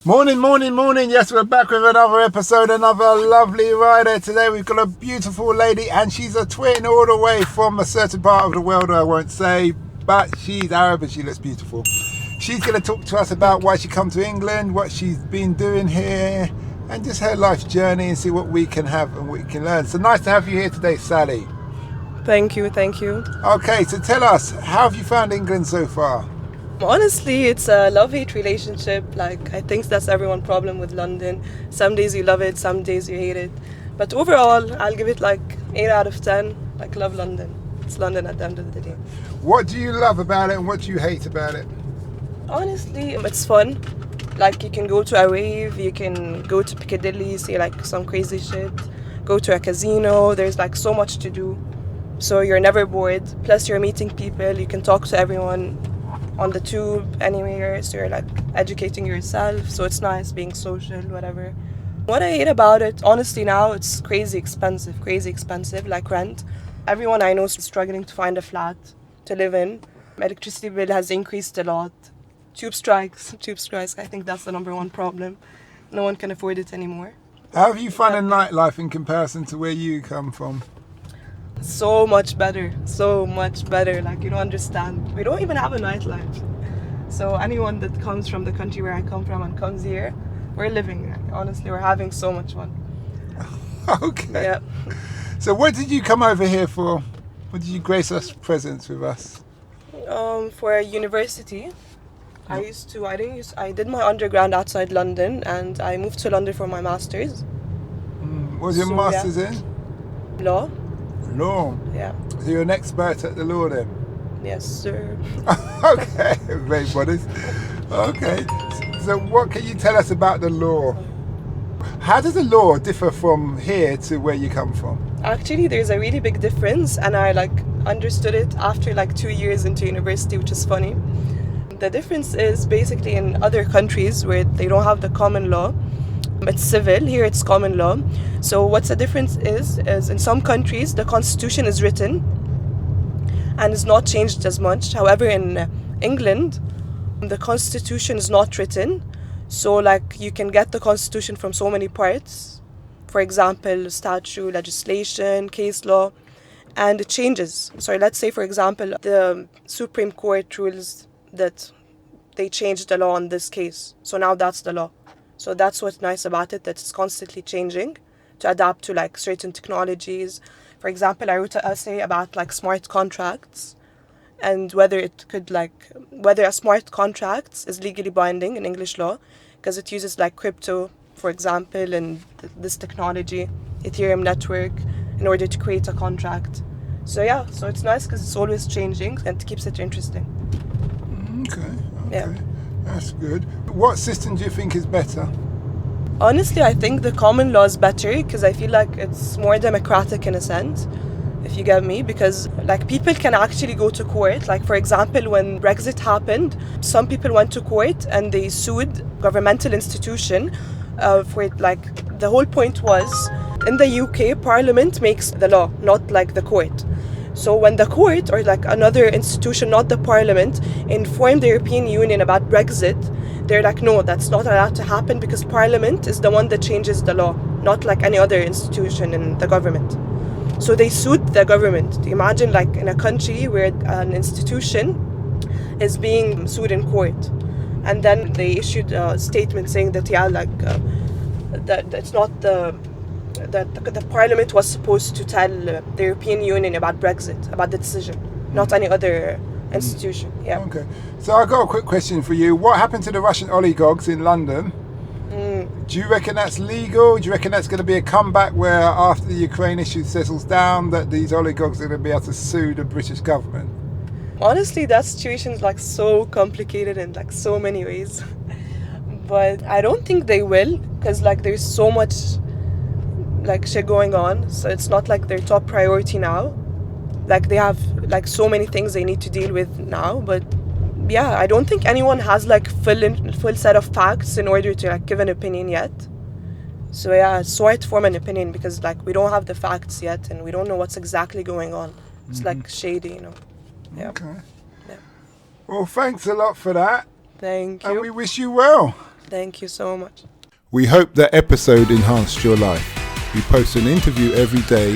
Morning, morning, morning. Yes, we're back with another episode, another lovely rider. Today we've got a beautiful lady and she's a twin all the way from a certain part of the world I won't say, but she's Arab and she looks beautiful. She's going to talk to us about why she come to England, what she's been doing here, and just her life journey and see what we can have and what we can learn. So nice to have you here today, Sally. Thank you. Okay, so tell us, how have you found England so far? Honestly, it's a love-hate relationship. I think that's everyone's problem with London. Some days you love it, some days you hate it. But overall, I'll give it 8 out of 10. Love London. It's London at the end of the day. What do you love about it and what do you hate about it? Honestly, it's fun. You can go to a rave, you can go to Piccadilly, see some crazy shit, go to a casino. There's so much to do. So you're never bored. Plus you're meeting people, you can talk to everyone on the tube, anywhere, so you're educating yourself, so it's nice being social, whatever. What I hate about it, honestly now, it's crazy expensive, like rent. Everyone I know is struggling to find a flat to live in. Electricity bill has increased a lot. Tube strikes, I think that's the number one problem. No one can afford it anymore. How have you found a nightlife in comparison to where you come from? So much better. You don't understand. We don't even have a nightlife. So anyone that comes from the country where I come from and comes here, we're living. Honestly, we're having so much fun. Okay. Yeah. So what did you come over here for? What did you grace us presence with us? For a university. I did my undergrad outside London and I moved to London for my master's. What was your master's in? Law. Law? Yeah. So you're an expert at the law then? Yes, sir. Okay, very modest. Okay. So what can you tell us about the law? How does the law differ from here to where you come from? Actually, there's a really big difference and I understood it after 2 years into university, which is funny. The difference is basically in other countries where they don't have the common law. It's civil, here it's common law. So what's the difference is in some countries the constitution is written and is not changed as much. However, in England, the constitution is not written. So you can get the constitution from so many parts. For example, statute, legislation, case law, and it changes. So let's say, for example, the Supreme Court rules that they changed the law on this case. So now that's the law. So that's what's nice about it, that it's constantly changing to adapt to certain technologies. For example, I wrote an essay about smart contracts and whether a smart contract is legally binding in English law because it uses crypto, for example, and this technology, Ethereum network, in order to create a contract. So yeah, so it's nice because it's always changing and it keeps it interesting. Okay. Yeah. That's good. What system do you think is better? Honestly, I think the common law is better because I feel it's more democratic in a sense, if you get me, because people can actually go to court. For example, when Brexit happened, some people went to court and they sued governmental institution for it. The whole point was in the UK, Parliament makes the law, not the court. So when the court or another institution, not the Parliament, informed the European Union about Brexit, they're no, that's not allowed to happen because Parliament is the one that changes the law, not any other institution in the government. So they sued the government. Imagine in a country where an institution is being sued in court. And then they issued a statement saying that, that it's not that the Parliament was supposed to tell the European Union about Brexit, about the decision, not any other institution. Yeah. Okay. So I got a quick question for you. What happened to the Russian oligarchs in London? Do you reckon that's legal? Do you reckon that's going to be a comeback where after the Ukraine issue settles down that these oligarchs are going to be able to sue the British government? Honestly, that situation is so complicated in so many ways. But I don't think they will because there's so much shit going on, so it's not their top priority now. They have so many things they need to deal with now, but yeah, I don't think anyone has full set of facts in order to give an opinion yet. So yeah, it's so hard to form an opinion because we don't have the facts yet and we don't know what's exactly going on. It's shady, Yeah. Okay. Yeah. Well, thanks a lot for that. Thank you. And we wish you well. Thank you so much. We hope that episode enhanced your life. We post an interview every day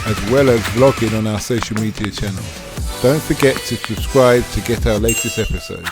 as well as vlogging on our social media channels. Don't forget to subscribe to get our latest episode.